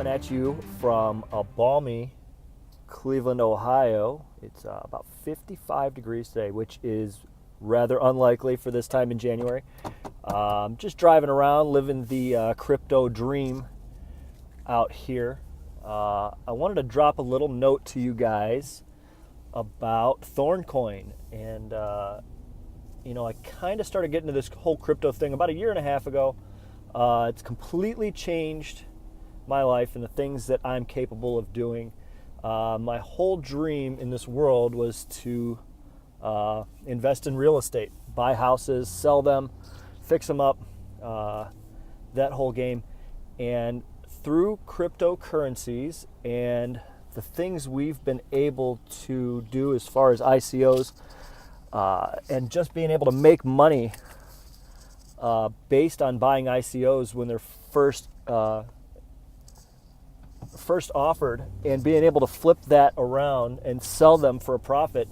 coming at you from a balmy Cleveland, Ohio. It's about 55 degrees today, which is rather unlikely for this time in January. Just driving around, living the crypto dream out here. I wanted to drop a little note to you guys about Thorn coin. And, I kind of started getting into this whole crypto thing about a year and a half ago. It's completely changed my life and the things that I'm capable of doing. My whole dream in this world was to invest in real estate, buy houses, sell them, fix them up, that whole game. And through cryptocurrencies and the things we've been able to do as far as ICOs, and just being able to make money based on buying ICOs when they're first offered, and being able to flip that around and sell them for a profit,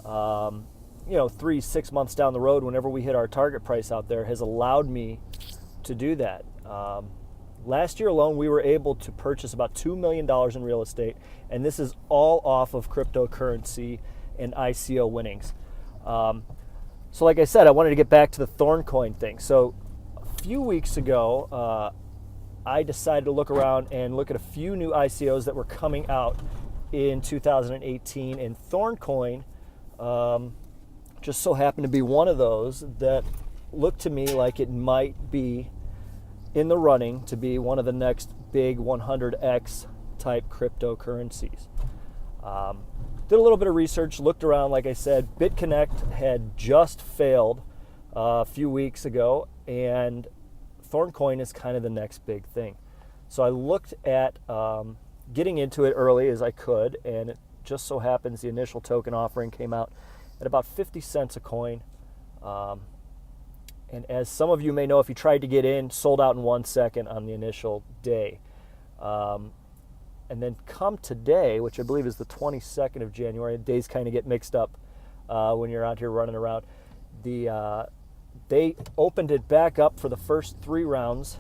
3-6 months down the road, whenever we hit our target price out there, has allowed me to do that. Last year alone, we were able to purchase about $2 million in real estate, and this is all off of cryptocurrency and ICO winnings. So like I said, I wanted to get back to the Thorn coin thing. So a few weeks ago, I decided to look around and look at a few new ICOs that were coming out in 2018, and Thorn coin just so happened to be one of those that looked to me like it might be in the running to be one of the next big 100x type cryptocurrencies. Did a little bit of research, looked around. Like I said, BitConnect had just failed a few weeks ago, and Thorn coin is kind of the next big thing. So I looked at getting into it early as I could, and it just so happens the initial token offering came out at about 50 cents a coin. And as some of you may know, if you tried to get in, sold out in 1 second on the initial day. And then come today, which I believe is the 22nd of January, days kind of get mixed up when you're out here running around. They opened it back up for the first 3 rounds,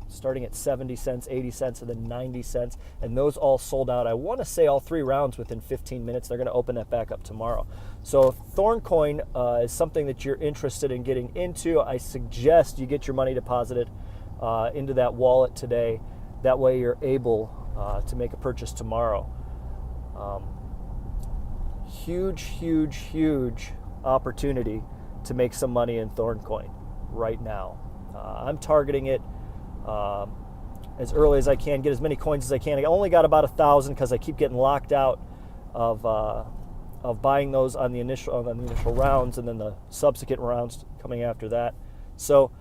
starting at 70 cents, 80 cents, and then 90 cents. And those all sold out. I want to say all 3 rounds within 15 minutes. They're going to open that back up tomorrow. So if Thorn coin is something that you're interested in getting into, I suggest you get your money deposited into that wallet today. That way you're able to make a purchase tomorrow. Huge opportunity to make some money in Thorn coin right now. I'm targeting it as early as I can, get as many coins as I can. I only got about 1,000 because I keep getting locked out of buying those on the initial rounds, and then the subsequent rounds coming after that. So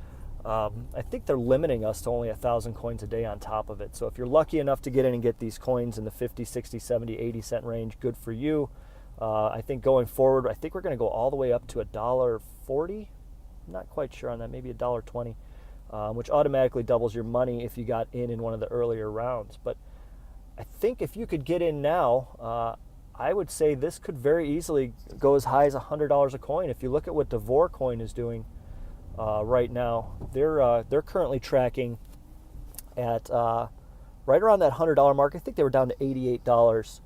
I think they're limiting us to only 1,000 coins a day on top of it. So if you're lucky enough to get in and get these coins in the 50, 60, 70, 80 cent range, good for you. I think going forward, I think we're going to go all the way up to $1.40. Not quite sure on that, maybe $1.20, which automatically doubles your money if you got in one of the earlier rounds. But I think if you could get in now, I would say this could very easily go as high as $100 a coin. If you look at what Devore coin is doing right now, they're currently tracking at right around that $100 mark. I think they were down to $88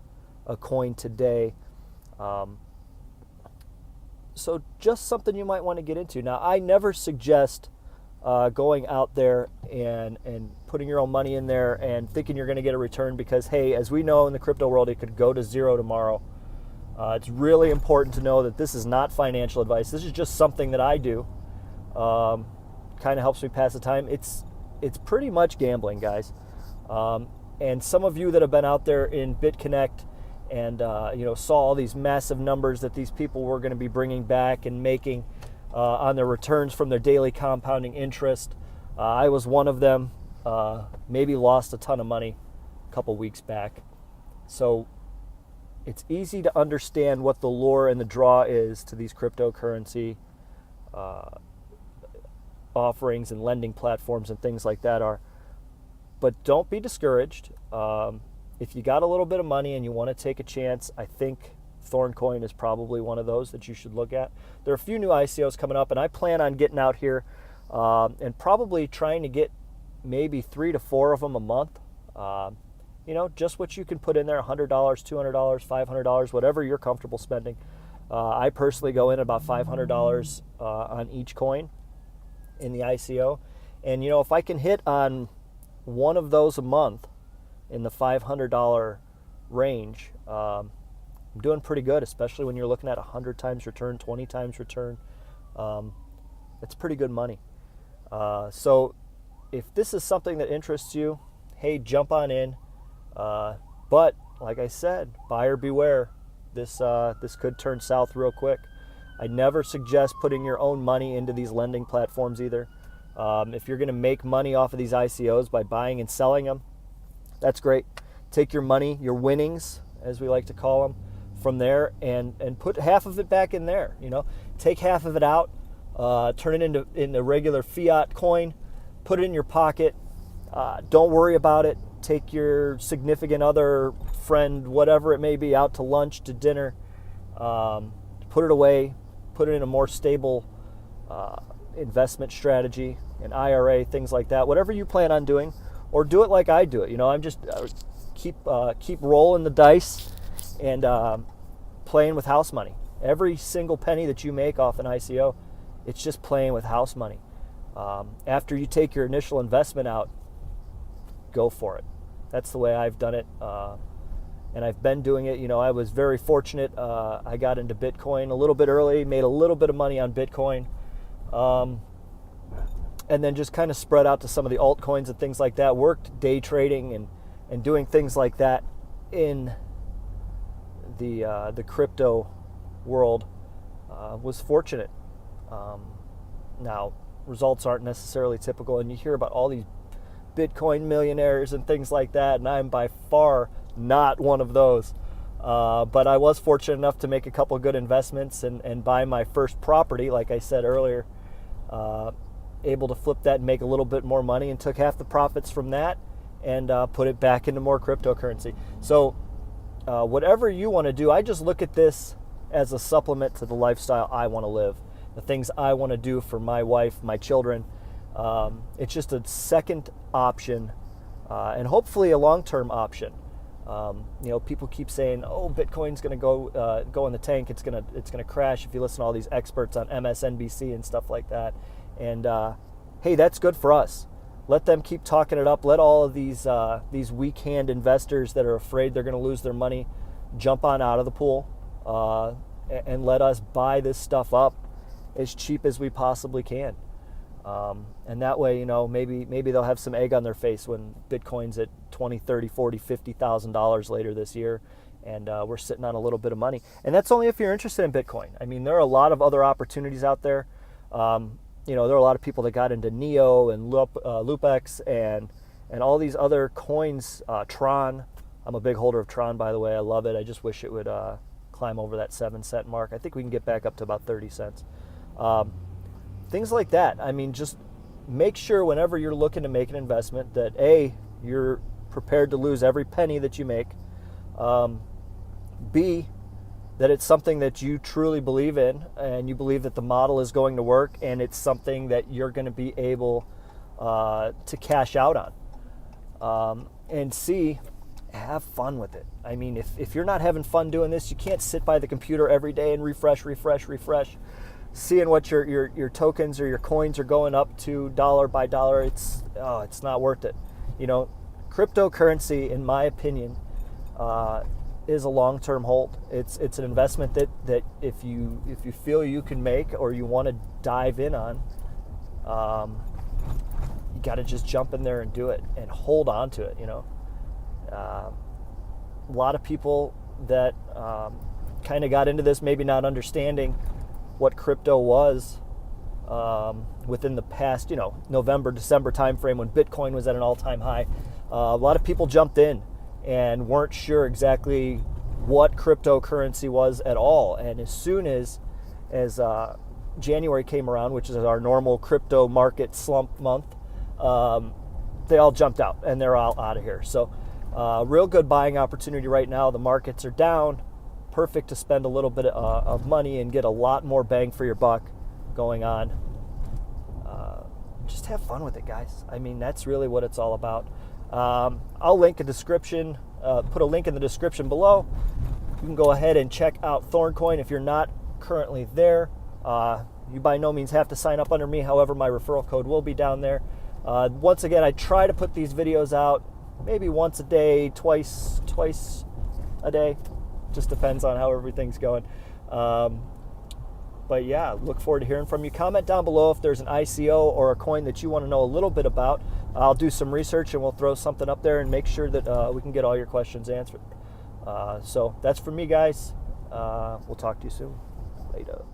a coin today. So just something you might want to get into. Now, I never suggest going out there and putting your own money in there and thinking you're going to get a return, because, hey, as we know in the crypto world, it could go to zero tomorrow. It's really important to know that this is not financial advice. This is just something that I do. Kind of helps me pass the time. It's pretty much gambling, guys. And some of you that have been out there in BitConnect and saw all these massive numbers that these people were going to be bringing back and making on their returns from their daily compounding interest. I was one of them. Maybe lost a ton of money a couple weeks back. So it's easy to understand what the lure and the draw is to these cryptocurrency offerings and lending platforms and things like that are. But don't be discouraged. If you got a little bit of money and you want to take a chance, I think Thorn coin is probably one of those that you should look at. There are a few new ICOs coming up, and I plan on getting out here and probably trying to get maybe 3 to 4 of them a month. Just what you can put in there, $100, $200, $500, whatever you're comfortable spending. I personally go in about $500 on each coin in the ICO. And, if I can hit on one of those a month in the $500 range, I'm doing pretty good, especially when you're looking at 100 times return, 20 times return. It's pretty good money. So if this is something that interests you, hey, jump on in. But like I said, buyer beware. This could turn south real quick. I never suggest putting your own money into these lending platforms either. If you're going to make money off of these ICOs by buying and selling them, that's great. Take your money, your winnings, as we like to call them, from there and put half of it back in there. Take half of it out, turn it into regular fiat coin, put it in your pocket. Don't worry about it. Take your significant other, friend, whatever it may be, out to lunch, to dinner. Put it away. Put it in a more stable investment strategy, an IRA, things like that. Whatever you plan on doing, or do it like I do it. I'm just keep rolling the dice and playing with house money. Every single penny that you make off an ICO, it's just playing with house money. After you take your initial investment out, go for it. That's the way I've done it, and I've been doing it. I was very fortunate. I got into Bitcoin a little bit early, made a little bit of money on Bitcoin, and then just kind of spread out to some of the altcoins and things like that. Worked day trading and doing things like that in the crypto world. Was fortunate. Now, results aren't necessarily typical, and you hear about all these Bitcoin millionaires and things like that, and I'm by far not one of those. But I was fortunate enough to make a couple of good investments and buy my first property, like I said earlier. Able to flip that and make a little bit more money, and took half the profits from that and put it back into more cryptocurrency. So whatever you want to do, I just look at this as a supplement to the lifestyle I want to live, the things I want to do for my wife, my children. It's just a second option, and hopefully a long-term option. People keep saying, "Oh, Bitcoin's going to go in the tank. It's going to crash." If you listen to all these experts on MSNBC and stuff like that, and hey, that's good for us. Let them keep talking it up. Let all of these weak-hand investors that are afraid they're going to lose their money jump on out of the pool, and let us buy this stuff up as cheap as we possibly can. And that way, maybe they'll have some egg on their face when Bitcoin's at $20, $30, $40, $50,000 later this year, and we're sitting on a little bit of money. And that's only if you're interested in Bitcoin. I mean, there are a lot of other opportunities out there. There are a lot of people that got into Neo and Lupex and all these other coins. Tron. I'm a big holder of Tron, by the way. I love it. I just wish it would climb over that 7-cent mark. I think we can get back up to about 30 cents. Things like that. I mean, just make sure whenever you're looking to make an investment that A, you're prepared to lose every penny that you make. B, that it's something that you truly believe in, and you believe that the model is going to work, and it's something that you're going to be able to cash out on. And C, have fun with it. I mean, if you're not having fun doing this, you can't sit by the computer every day and refresh, seeing what your tokens or your coins are going up to dollar by dollar. It's not worth it. Cryptocurrency, in my opinion, is a long-term hold. It's an investment that if you feel you can make or you want to dive in on, you got to just jump in there and do it and hold on to it. A lot of people that kind of got into this, maybe not understanding what crypto was within the past, November, December timeframe when Bitcoin was at an all-time high. A lot of people jumped in and weren't sure exactly what cryptocurrency was at all. And as soon as January came around, which is our normal crypto market slump month, they all jumped out and they're all out of here. So real good buying opportunity right now. The markets are down. Perfect to spend a little bit of money and get a lot more bang for your buck going on. Just have fun with it, guys. I mean, that's really what it's all about. I'll link a description, put a link in the description below. You can go ahead and check out Thorn Coin if you're not currently there. You by no means have to sign up under me. However, my referral code will be down there. Once again, I try to put these videos out maybe once a day, twice a day. Just depends on how everything's going. But yeah, look forward to hearing from you. Comment down below if there's an ICO or a coin that you want to know a little bit about. I'll do some research and we'll throw something up there and make sure that we can get all your questions answered. So that's for me, guys. We'll talk to you soon. Later.